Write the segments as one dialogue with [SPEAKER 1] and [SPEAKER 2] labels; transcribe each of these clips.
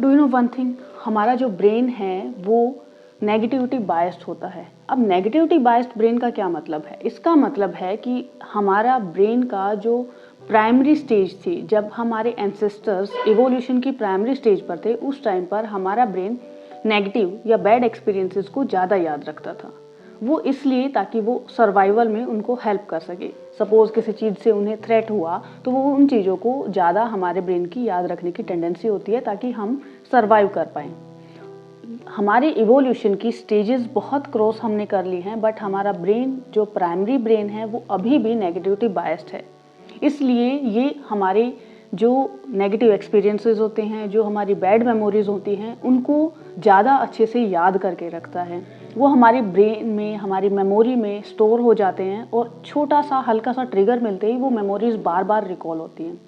[SPEAKER 1] Do you know one thing, हमारा जो brain है वो नेगेटिविटी बायस्ड होता है। अब नेगेटिविटी बायस्ड ब्रेन का क्या मतलब है? इसका मतलब है कि हमारा ब्रेन का जो प्राइमरी स्टेज थी, जब हमारे एंसेस्टर्स इवोल्यूशन की प्राइमरी स्टेज पर थे, उस टाइम पर हमारा ब्रेन नेगेटिव या बैड एक्सपीरियंसेस को ज़्यादा याद रखता था। वो इसलिए ताकि वो सर्वाइवल में उनको हेल्प कर सके। सपोज किसी चीज़ से उन्हें थ्रेट हुआ तो वो उन चीज़ों को ज़्यादा हमारे ब्रेन की याद रखने की टेंडेंसी होती है ताकि हम सर्वाइव कर पाएँ। हमारे इवोल्यूशन की स्टेजेस बहुत क्रॉस हमने कर ली हैं, बट हमारा ब्रेन जो प्राइमरी ब्रेन है वो अभी भी नेगेटिविटी बायस्ड है। इसलिए ये हमारे जो नेगेटिव एक्सपीरियंसेस होते हैं, जो हमारी बैड मेमोरीज होती हैं, उनको ज़्यादा अच्छे से याद करके रखता है। वो हमारे ब्रेन में, हमारी मेमोरी में स्टोर हो जाते हैं और छोटा सा हल्का सा ट्रिगर मिलते ही वो मेमोरीज बार बार रिकॉल होती हैं।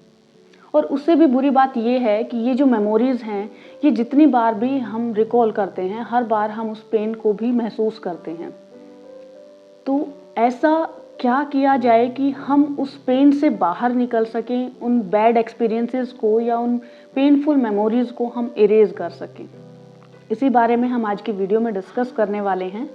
[SPEAKER 1] और उससे भी बुरी बात ये है कि ये जो मेमोरीज हैं, ये जितनी बार भी हम रिकॉल करते हैं, हर बार हम उस पेन को भी महसूस करते हैं। तो ऐसा क्या किया जाए कि हम उस पेन से बाहर निकल सकें, उन बैड एक्सपीरियंसेस को या उन पेनफुल मेमोरीज को हम इरेज कर सकें? इसी बारे में हम आज की वीडियो में डिस्कस करने वाले हैं।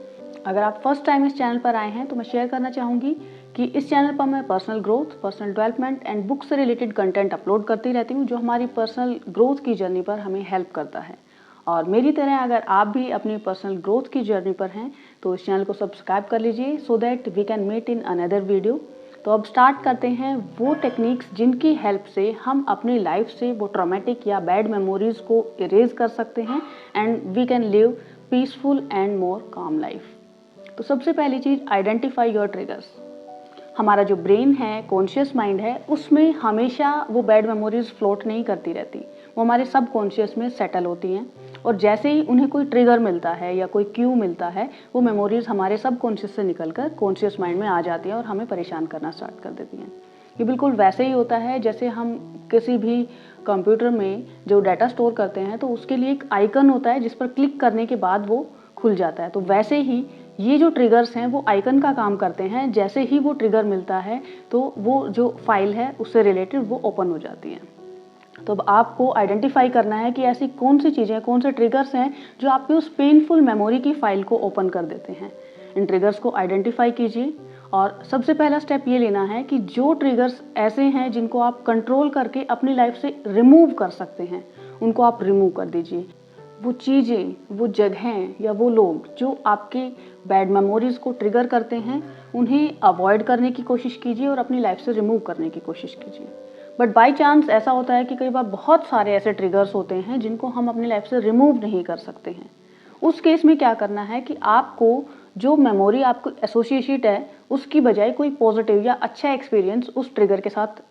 [SPEAKER 1] अगर आप फर्स्ट टाइम इस चैनल पर आए हैं तो मैं शेयर करना चाहूँगी कि इस चैनल पर मैं personal growth, personal development and book से रिलेटेड कंटेंट अपलोड करती रहती हूँ, जो हमारी पर्सनल ग्रोथ की जर्नी पर हमें हेल्प करता है। और मेरी तरह अगर आप भी अपनी पर्सनल ग्रोथ की जर्नी पर हैं तो इस चैनल को सब्सक्राइब कर लीजिए, so that we can meet in another video. तो अब स्टार्ट करते हैं वो टेक्निक्स जिनकी हेल्प से हम अपनी लाइफ से वो ट्रॉमेटिक या बैड मेमोरीज को इरेज कर सकते हैं and we can live peaceful and more calm life. तो सबसे पहली चीज़, आइडेंटिफाई योर ट्रिगर्स। हमारा जो ब्रेन है, कॉन्शियस माइंड है, उसमें हमेशा वो बैड मेमोरीज फ्लोट नहीं करती रहती, वो हमारे सब कॉन्शियस में सेटल होती हैं। और जैसे ही उन्हें कोई ट्रिगर मिलता है या कोई क्यू मिलता है, वो मेमोरीज हमारे सब कॉन्शियस से निकलकर कॉन्शियस माइंड में आ जाती हैं और हमें परेशान करना स्टार्ट कर देती हैं। ये बिल्कुल वैसे ही होता है जैसे हम किसी भी कंप्यूटर में जो डाटा स्टोर करते हैं तो उसके लिए एक आइकन होता है जिस पर क्लिक करने के बाद वो खुल जाता है। तो वैसे ही ये जो ट्रिगर्स हैं वो आइकन का काम करते हैं। जैसे ही वो ट्रिगर मिलता है तो वो जो फाइल है उससे रिलेटेड वो ओपन हो जाती हैं। तो अब आपको आइडेंटिफाई करना है कि ऐसी कौन सी चीज़ें, कौन से ट्रिगर्स हैं जो आपकी उस पेनफुल मेमोरी की फाइल को ओपन कर देते हैं। इन ट्रिगर्स को आइडेंटिफाई कीजिए और सबसे पहला स्टेप ये लेना है कि जो ट्रिगर्स ऐसे हैं जिनको आप कंट्रोल करके अपनी लाइफ से रिमूव कर सकते हैं, उनको आप रिमूव कर दीजिए। वो चीज़ें, वो जगहें या वो लोग जो आपके बैड मेमोरीज को ट्रिगर करते हैं, उन्हें अवॉइड करने की कोशिश कीजिए और अपनी लाइफ से रिमूव करने की कोशिश कीजिए। बट बाय चांस ऐसा होता है कि कई बार बहुत सारे ऐसे ट्रिगर्स होते हैं जिनको हम अपनी लाइफ से रिमूव नहीं कर सकते हैं। उस केस में क्या करना है कि आपको जो मेमोरी आपको एसोसिएटेड है, उसकी बजाय कोई पॉजिटिव या अच्छा एक्सपीरियंस उस ट्रिगर के साथ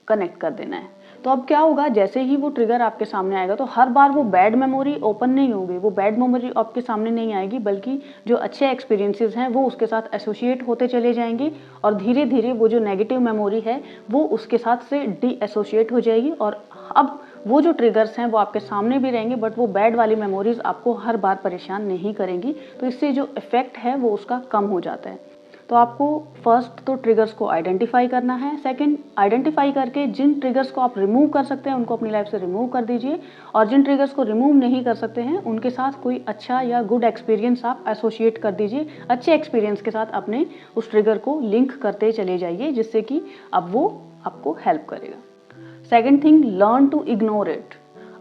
[SPEAKER 1] कनेक्ट कर देना है। तो अब क्या होगा, जैसे ही वो ट्रिगर आपके सामने आएगा तो हर बार वो बैड मेमोरी ओपन नहीं होगी, वो बैड मेमोरी आपके सामने नहीं आएगी, बल्कि जो अच्छे एक्सपीरियंसेस हैं वो उसके साथ एसोसिएट होते चले जाएंगे और धीरे धीरे वो जो नेगेटिव मेमोरी है वो उसके साथ से डी एसोसिएट हो जाएगी। और अब वो जो ट्रिगर्स हैं वो आपके सामने भी रहेंगे, बट वो बैड वाली मेमोरीज आपको हर बार परेशान नहीं करेंगी। तो इससे जो इफेक्ट है वो उसका कम हो जाता है। तो आपको फर्स्ट तो ट्रिगर्स को आइडेंटिफाई करना है। सेकंड, आइडेंटिफाई करके जिन ट्रिगर्स को आप रिमूव कर सकते हैं उनको अपनी लाइफ से रिमूव कर दीजिए, और जिन ट्रिगर्स को रिमूव नहीं कर सकते हैं उनके साथ कोई अच्छा या गुड एक्सपीरियंस आप एसोसिएट कर दीजिए। अच्छे एक्सपीरियंस के साथ अपने उस ट्रिगर को लिंक करते चले जाइए, जिससे कि अब वो आपको हेल्प करेगा। Second thing, learn to ignore it.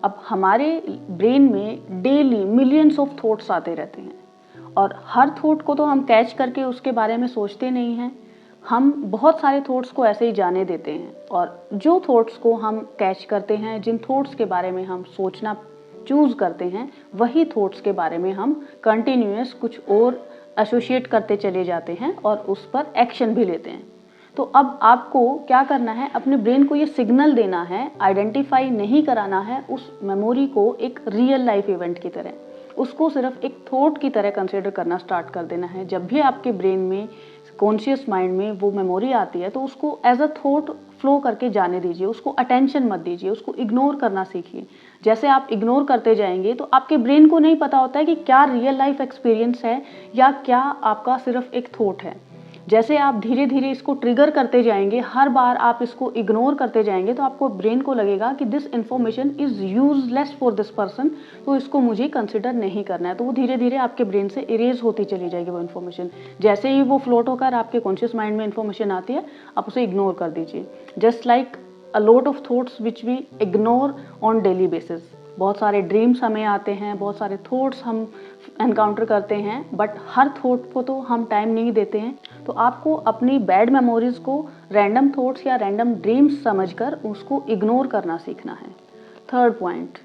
[SPEAKER 1] अब हमारे ब्रेन में डेली मिलियंस ऑफ थॉट्स आते रहते हैं और हर थॉट को तो हम कैच करके उसके बारे में सोचते नहीं हैं। हम बहुत सारे थॉट्स को ऐसे ही जाने देते हैं, और जो थॉट्स को हम कैच करते हैं, जिन थॉट्स के बारे में हम सोचना चूज करते हैं, वही थॉट्स के बारे में हम कंटिन्यूअस कुछ और एसोसिएट करते चले जाते हैं और उस पर एक्शन भी लेते हैं। तो अब आपको क्या करना है, अपने ब्रेन को ये सिग्नल देना है, आइडेंटिफाई नहीं कराना है उस मेमोरी को एक रियल लाइफ इवेंट की तरह, उसको सिर्फ एक थॉट की तरह कंसिडर करना स्टार्ट कर देना है। जब भी आपके ब्रेन में, कॉन्शियस माइंड में वो मेमोरी आती है तो उसको एज अ थॉट फ्लो करके जाने दीजिए, उसको अटेंशन मत दीजिए, उसको इग्नोर करना सीखिए। जैसे आप इग्नोर करते जाएंगे तो आपके ब्रेन को नहीं पता होता है कि क्या रियल लाइफ एक्सपीरियंस है या क्या आपका सिर्फ एक थॉट है। जैसे आप धीरे धीरे इसको ट्रिगर करते जाएंगे, हर बार आप इसको इग्नोर करते जाएंगे, तो आपको ब्रेन को लगेगा कि this information is useless for this person, तो इसको मुझे कंसिडर नहीं करना है। तो वो धीरे धीरे आपके ब्रेन से इरेज होती चली जाएगी वो इन्फॉर्मेशन। जैसे ही वो फ्लोट होकर आपके कॉन्शियस माइंड में इन्फॉर्मेशन आती है, आप उसे इग्नोर कर दीजिए। Just like a lot of thoughts which we ignore on daily basis. बहुत सारे ड्रीम्स हमें आते हैं, बहुत सारे थॉट्स हम एनकाउंटर करते हैं, बट हर थॉट को तो हम टाइम नहीं देते हैं। तो आपको अपनी बैड मेमोरीज को रैंडम थॉट्स या रैंडम ड्रीम्स समझकर उसको इग्नोर करना सीखना है। Third point,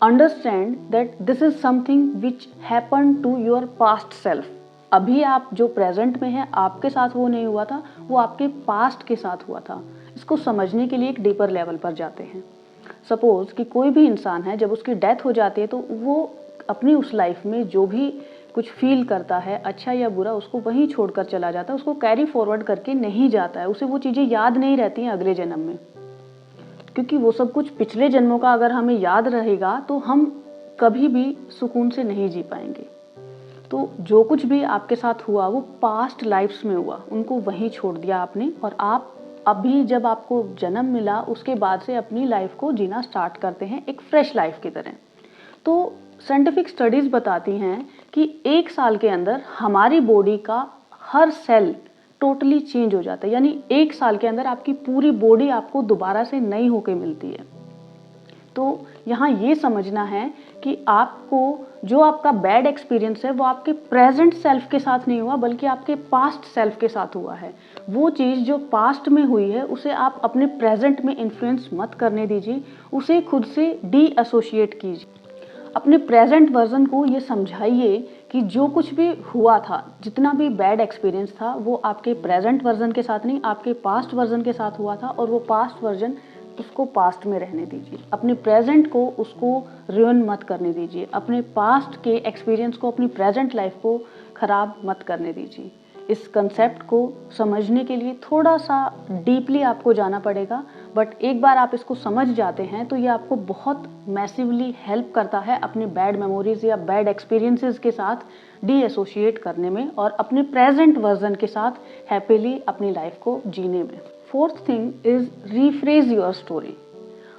[SPEAKER 1] understand that this is something which happen to your past self. अभी आप जो प्रेजेंट में है, आपके साथ वो नहीं हुआ था, वो आपके पास्ट के साथ हुआ था। इसको समझने के लिए एक डीपर लेवल पर जाते हैं। सपोज कि कोई भी इंसान है, जब उसकी डेथ हो जाती है तो वो अपनी उस लाइफ में जो भी कुछ फील करता है, अच्छा या बुरा, उसको वहीं छोड़कर चला जाता है, उसको कैरी फॉरवर्ड करके नहीं जाता है, उसे वो चीज़ें याद नहीं रहती हैं अगले जन्म में, क्योंकि वो सब कुछ पिछले जन्मों का अगर हमें याद रहेगा तो हम कभी भी सुकून से नहीं जी पाएंगे। तो जो कुछ भी आपके साथ हुआ वो पास्ट लाइफ्स में हुआ, उनको वहीं छोड़ दिया आपने, और आप अभी जब आपको जन्म मिला उसके बाद से अपनी लाइफ को जीना स्टार्ट करते हैं एक फ्रेश लाइफ की तरह। तो साइंटिफिक स्टडीज़ बताती हैं कि 1 साल के अंदर हमारी बॉडी का हर सेल टोटली चेंज हो जाता है, यानी 1 साल के अंदर आपकी पूरी बॉडी आपको दोबारा से नई होकर मिलती है। तो यहाँ ये समझना है कि आपको जो आपका बैड एक्सपीरियंस है वो आपके प्रेजेंट सेल्फ के साथ नहीं हुआ, बल्कि आपके पास्ट सेल्फ के साथ हुआ है। वो चीज़ जो पास्ट में हुई है उसे आप अपने प्रेजेंट में इन्फ्लुएंस मत करने दीजिए, उसे खुद से डी एसोशिएट कीजिए। अपने प्रेजेंट वर्जन को ये समझाइए कि जो कुछ भी हुआ था, जितना भी बैड एक्सपीरियंस था, वो आपके प्रेजेंट वर्जन के साथ नहीं, आपके पास्ट वर्जन के साथ हुआ था, और वो पास्ट वर्जन उसको पास्ट में रहने दीजिए। अपने प्रेजेंट को उसको रुइन मत करने दीजिए, अपने पास्ट के एक्सपीरियंस को, अपनी प्रेजेंट लाइफ को ख़राब मत करने दीजिए। इस कंसेप्ट को समझने के लिए थोड़ा सा डीपली आपको जाना पड़ेगा, बट एक बार आप इसको समझ जाते हैं तो ये आपको बहुत मैसिवली हेल्प करता है अपनी बैड मेमोरीज या बैड एक्सपीरियंसेस के साथ डी एसोशिएट करने में और अपने प्रेजेंट वर्जन के साथ हैप्पीली अपनी लाइफ को जीने में। Fourth thing is rephrase your story.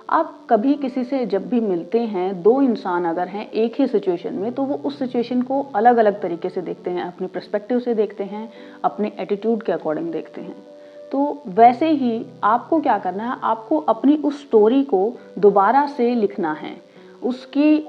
[SPEAKER 1] आप कभी किसी से जब भी मिलते हैं, दो इंसान अगर हैं एक ही सिचुएशन में, तो वो उस सिचुएशन को अलग अलग तरीके से देखते हैं, अपने पर्सपेक्टिव से देखते हैं, अपने एटीट्यूड के अकॉर्डिंग देखते हैं। तो वैसे ही आपको क्या करना है, आपको अपनी उस स्टोरी को दोबारा से लिखना है। उसकी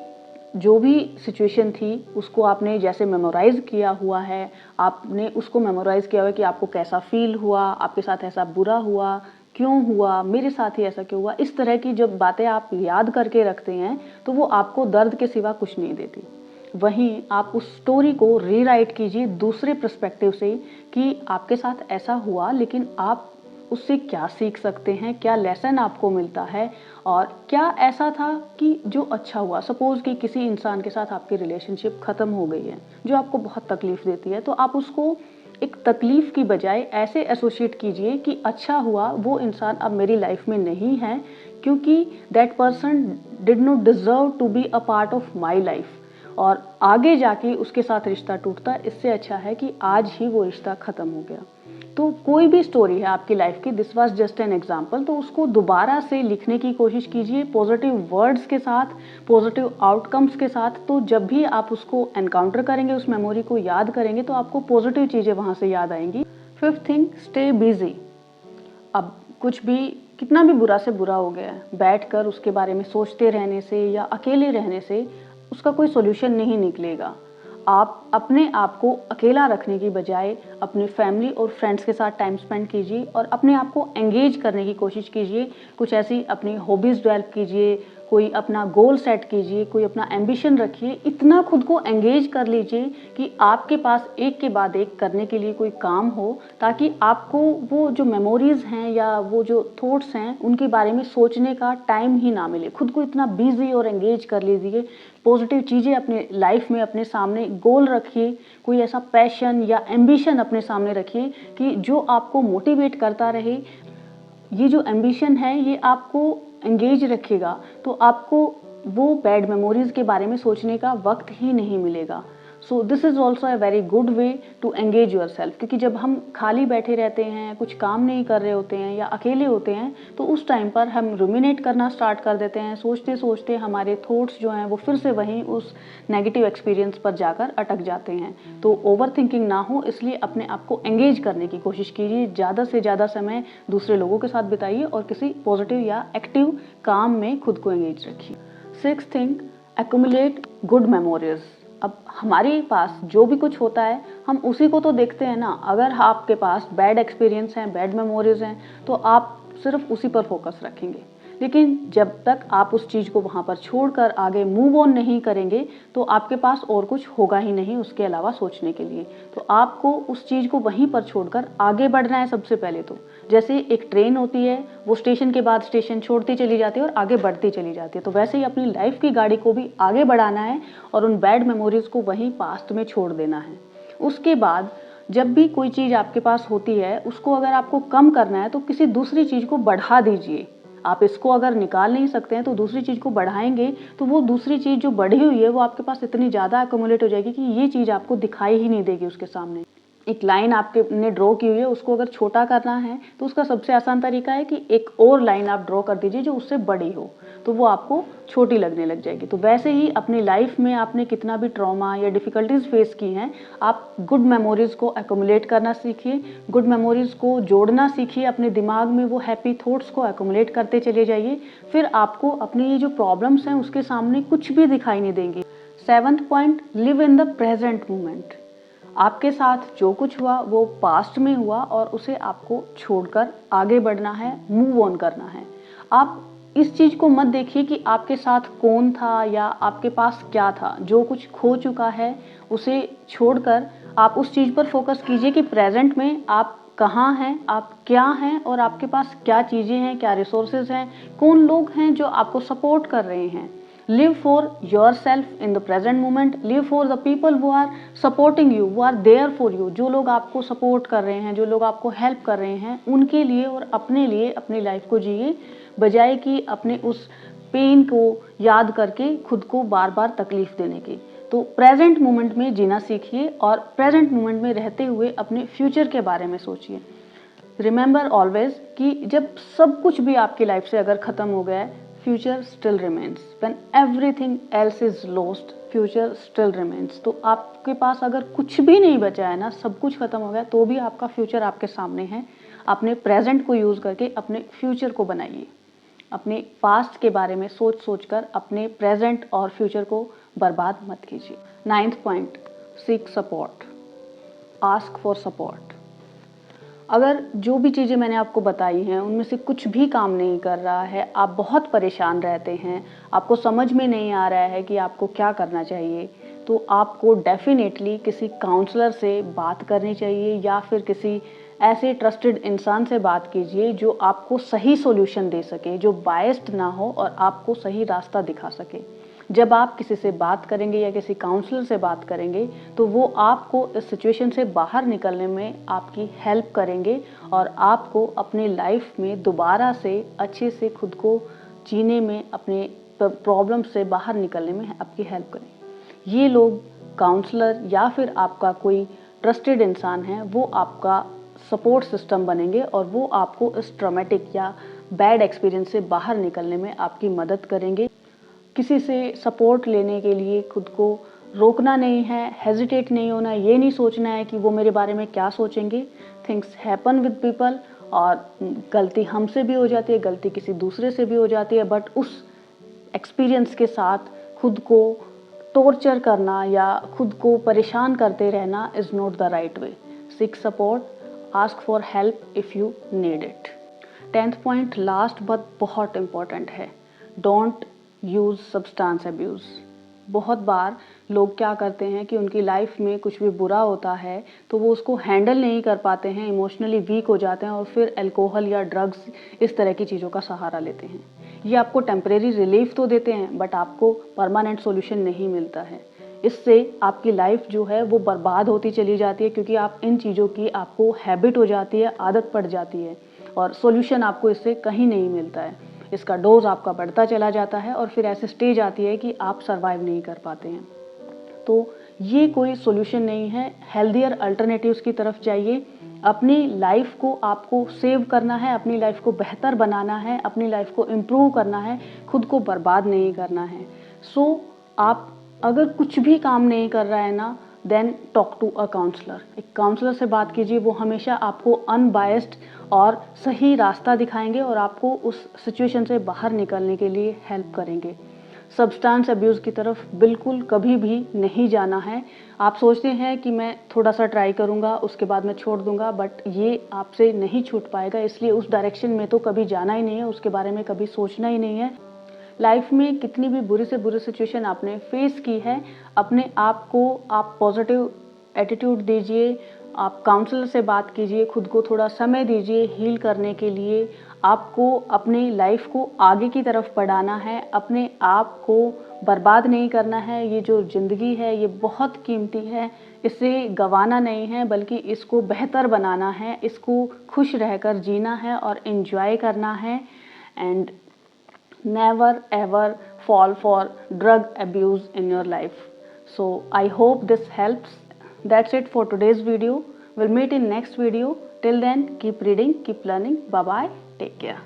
[SPEAKER 1] जो भी सिचुएशन थी उसको आपने जैसे मेमोराइज किया हुआ है, आपने उसको मेमोराइज किया हुआ है कि आपको कैसा फील हुआ, आपके साथ ऐसा बुरा हुआ, क्यों हुआ, मेरे साथ ही ऐसा क्यों हुआ। इस तरह की जब बातें आप याद करके रखते हैं तो वो आपको दर्द के सिवा कुछ नहीं देती। वहीं आप उस स्टोरी को रीराइट कीजिए दूसरे पर्सपेक्टिव से कि आपके साथ ऐसा हुआ, लेकिन आप उससे क्या सीख सकते हैं, क्या लेसन आपको मिलता है, और क्या ऐसा था कि जो अच्छा हुआ। सपोज कि किसी इंसान के साथ आपकी रिलेशनशिप ख़त्म हो गई है जो आपको बहुत तकलीफ़ देती है, तो आप उसको एक तकलीफ़ की बजाय ऐसे एसोसिएट कीजिए कि अच्छा हुआ वो इंसान अब मेरी लाइफ में नहीं है, क्योंकि that person did not deserve to be a part of my life, और आगे जाके उसके साथ रिश्ता टूटता, इससे अच्छा है कि आज ही वो रिश्ता ख़त्म हो गया। तो कोई भी स्टोरी है आपकी लाइफ की, this was just an example, तो उसको दोबारा से लिखने की कोशिश कीजिए पॉजिटिव वर्ड्स के साथ, पॉजिटिव आउटकम्स के साथ। तो जब भी आप उसको एनकाउंटर करेंगे, उस मेमोरी को याद करेंगे, तो आपको पॉजिटिव चीज़ें वहाँ से याद आएंगी। Fifth thing, stay busy. अब कुछ भी कितना भी बुरा से बुरा हो गया है, बैठकर उसके बारे में सोचते रहने से या अकेले रहने से उसका कोई सोल्यूशन नहीं निकलेगा। आप अपने आप को अकेला रखने की बजाय अपनी फैमिली और फ्रेंड्स के साथ टाइम स्पेंड कीजिए और अपने आप को एंगेज करने की कोशिश कीजिए। कुछ ऐसी अपनी हॉबीज़ डेवलप कीजिए, कोई अपना गोल सेट कीजिए, कोई अपना एम्बिशन रखिए। इतना खुद को एंगेज कर लीजिए कि आपके पास एक के बाद एक करने के लिए कोई काम हो, ताकि आपको वो जो मेमोरीज़ हैं या वो जो थॉट्स हैं उनके बारे में सोचने का टाइम ही ना मिले। खुद को इतना बिजी और एंगेज कर लीजिए, पॉजिटिव चीज़ें अपने लाइफ में अपने सामने गोल रखिए, कोई ऐसा पैशन या एम्बिशन अपने सामने रखिए कि जो आपको मोटिवेट करता रहे। ये जो एम्बिशन है ये आपको एंगेज रखेगा, तो आपको वो बैड मेमोरीज के बारे में सोचने का वक्त ही नहीं मिलेगा। So this is also a very good way to engage yourself, क्योंकि जब हम खाली बैठे रहते हैं, कुछ काम नहीं कर रहे होते हैं या अकेले होते हैं, तो उस टाइम पर हम रुमिनेट करना स्टार्ट कर देते हैं। सोचते सोचते हमारे थॉट्स जो हैं वो फिर से वहीं उस नेगेटिव एक्सपीरियंस पर जाकर अटक जाते हैं। तो ओवर थिंकिंग ना हो, इसलिए अपने आप को एंगेज करने की कोशिश कीजिए। ज़्यादा से ज़्यादा समय दूसरे लोगों के साथ बिताइए और किसी पॉजिटिव या एक्टिव काम में खुद को एंगेज रखिए। Sixth thing, accumulate good memories. अब हमारे पास जो भी कुछ होता है हम उसी को तो देखते हैं ना। अगर आपके पास बैड एक्सपीरियंस हैं, बैड मेमोरीज हैं, तो आप सिर्फ उसी पर फोकस रखेंगे। लेकिन जब तक आप उस चीज़ को वहाँ पर छोड़कर आगे मूव ऑन नहीं करेंगे, तो आपके पास और कुछ होगा ही नहीं उसके अलावा सोचने के लिए। तो आपको उस चीज़ को वहीं पर छोड़कर आगे बढ़ना है सबसे पहले तो। जैसे एक ट्रेन होती है, वो स्टेशन के बाद स्टेशन छोड़ती चली जाती है और आगे बढ़ती चली जाती है, तो वैसे ही अपनी लाइफ की गाड़ी को भी आगे बढ़ाना है और उन बैड मेमोरीज को वहीं पास्ट में छोड़ देना है। उसके बाद जब भी कोई चीज़ आपके पास होती है, उसको अगर आपको कम करना है तो किसी दूसरी चीज़ को बढ़ा दीजिए। आप इसको अगर निकाल नहीं सकते हैं तो दूसरी चीज़ को बढ़ाएंगे, तो वो दूसरी चीज़ जो बढ़ी हुई है वो आपके पास इतनी ज़्यादा एक्युमुलेट हो जाएगी कि ये चीज़ आपको दिखाई ही नहीं देगी उसके सामने। एक लाइन आपके ने ड्रॉ की हुई है, उसको अगर छोटा करना है तो उसका सबसे आसान तरीका है कि एक और लाइन आप ड्रॉ कर दीजिए जो उससे बड़ी हो, तो वो आपको छोटी लगने लग जाएगी। तो वैसे ही अपनी लाइफ में आपने कितना भी ट्रॉमा या डिफ़िकल्टीज़ फेस की हैं, आप गुड मेमोरीज़ को एक्युमुलेट करना सीखिए, गुड मेमोरीज़ को जोड़ना सीखिए अपने दिमाग में, वो हैप्पी थॉट्स को एक्युमुलेट करते चले जाइए। फिर आपको अपनी ये जो प्रॉब्लम्स हैं उसके सामने कुछ भी दिखाई नहीं देंगी। Seventh point, live in the present moment. आपके साथ जो कुछ हुआ वो पास्ट में हुआ और उसे आपको छोड़कर आगे बढ़ना है, मूव ऑन करना है। आप इस चीज़ को मत देखिए कि आपके साथ कौन था या आपके पास क्या था। जो कुछ खो चुका है उसे छोड़कर आप उस चीज़ पर फोकस कीजिए कि प्रेजेंट में आप कहाँ हैं, आप क्या हैं और आपके पास क्या चीज़ें हैं, क्या रिसोर्सेज हैं, कौन लोग हैं जो आपको सपोर्ट कर रहे हैं। Live for yourself in the present moment. Live for the people who are supporting you, who are there for you. जो लोग आपको सपोर्ट कर रहे हैं, जो लोग आपको हेल्प कर रहे हैं, उनके लिए और अपने लिए अपनी लाइफ को जिए, बजाय कि अपने उस पेन को याद करके खुद को बार बार तकलीफ देने की। तो प्रेजेंट मोमेंट में जीना सीखिए और प्रेजेंट मोमेंट में रहते हुए अपने फ्यूचर के बारे में सोचिए। रिमेंबर ऑलवेज कि जब सब कुछ भी आपकी लाइफ से अगर ख़त्म हो गया है, future still remains. When everything else is lost, future still remains. तो आपके पास अगर कुछ भी नहीं बचा है ना, सब कुछ खत्म हो गया, तो भी आपका फ्यूचर आपके सामने है। अपने प्रेजेंट को यूज़ करके अपने फ्यूचर को बनाइए। अपने पास्ट के बारे में सोच सोच कर अपने प्रेजेंट और फ्यूचर को बर्बाद मत कीजिए। Ninth point, seek support, ask for support. अगर जो भी चीज़ें मैंने आपको बताई हैं उनमें से कुछ भी काम नहीं कर रहा है, आप बहुत परेशान रहते हैं, आपको समझ में नहीं आ रहा है कि आपको क्या करना चाहिए, तो आपको डेफिनेटली किसी काउंसलर से बात करनी चाहिए या फिर किसी ऐसे ट्रस्टेड इंसान से बात कीजिए जो आपको सही सॉल्यूशन दे सके, जो बायस्ड ना हो और आपको सही रास्ता दिखा सके। जब आप किसी से बात करेंगे या किसी काउंसलर से बात करेंगे तो वो आपको इस सिचुएशन से बाहर निकलने में आपकी हेल्प करेंगे और आपको अपनी लाइफ में दोबारा से अच्छे से खुद को जीने में, अपने प्रॉब्लम से बाहर निकलने में आपकी हेल्प करेंगे। ये लोग काउंसलर या फिर आपका कोई ट्रस्टेड इंसान है, वो आपका सपोर्ट सिस्टम बनेंगे और वो आपको इस ट्रॉमेटिक या बैड एक्सपीरियंस से बाहर निकलने में आपकी मदद करेंगे। किसी से सपोर्ट लेने के लिए खुद को रोकना नहीं है, हेजिटेट नहीं होना, ये नहीं सोचना है कि वो मेरे बारे में क्या सोचेंगे। थिंग्स हैपन विद पीपल और गलती हमसे भी हो जाती है, गलती किसी दूसरे से भी हो जाती है, बट उस एक्सपीरियंस के साथ खुद को टॉर्चर करना या खुद को परेशान करते रहना is not the right way. Seek support, ask for help if you need it. 10th point, last but बहुत इंपॉर्टेंट है, डोंट यूज़ सब्सटेंस अब्यूज़। बहुत बार लोग क्या करते हैं कि उनकी लाइफ में कुछ भी बुरा होता है तो वो उसको हैंडल नहीं कर पाते हैं, इमोशनली वीक हो जाते हैं और फिर अल्कोहल या ड्रग्स इस तरह की चीज़ों का सहारा लेते हैं। ये आपको टेम्परेरी रिलीफ तो देते हैं बट आपको परमानेंट सॉल्यूशन नहीं मिलता है। इससे आपकी लाइफ जो है वो बर्बाद होती चली जाती है, क्योंकि आप इन चीज़ों की आपको हैबिट हो जाती है, आदत पड़ जाती है और सॉल्यूशन आपको इससे कहीं नहीं मिलता है। इसका डोज आपका बढ़ता चला जाता है और फिर ऐसे स्टेज आती है कि आप सर्वाइव नहीं कर पाते हैं। तो ये कोई सॉल्यूशन नहीं है। हेल्दियर अल्टरनेटिव्स की तरफ जाइए। अपनी लाइफ को आपको सेव करना है, अपनी लाइफ को बेहतर बनाना है, अपनी लाइफ को इम्प्रूव करना है, खुद को बर्बाद नहीं करना है। सो आप अगर कुछ भी काम नहीं कर रहा है ना, then talk to a counsellor. एक काउंसलर से बात कीजिए, वो हमेशा आपको अनबायस्ड और सही रास्ता दिखाएंगे और आपको उस सिचुएशन से बाहर निकलने के लिए हेल्प करेंगे। सब्सटेंस अब्यूज़ की तरफ बिल्कुल कभी भी नहीं जाना है। आप सोचते हैं कि मैं थोड़ा सा ट्राई करूँगा, उसके बाद मैं छोड़ दूँगा, बट ये आपसे नहीं छूट पाएगा, इसलिए उस डायरेक्शन में तो कभी जाना ही नहीं है, उसके बारे में कभी सोचना ही नहीं है। लाइफ में कितनी भी बुरी से बुरी सिचुएशन आपने फेस की है, अपने आप को आप पॉजिटिव एटीट्यूड दीजिए, आप काउंसलर से बात कीजिए, खुद को थोड़ा समय दीजिए हील करने के लिए। आपको अपनी लाइफ को आगे की तरफ बढ़ाना है, अपने आप को बर्बाद नहीं करना है। ये जो ज़िंदगी है ये बहुत कीमती है, इसे गंवाना नहीं है बल्कि इसको बेहतर बनाना है, इसको खुश रहकर जीना है और एंजॉय करना है। And never ever fall for drug abuse in your life. So I hope this helps. That's it for today's video. We'll meet in next video. Till then, keep reading, keep learning. Bye bye. Take care.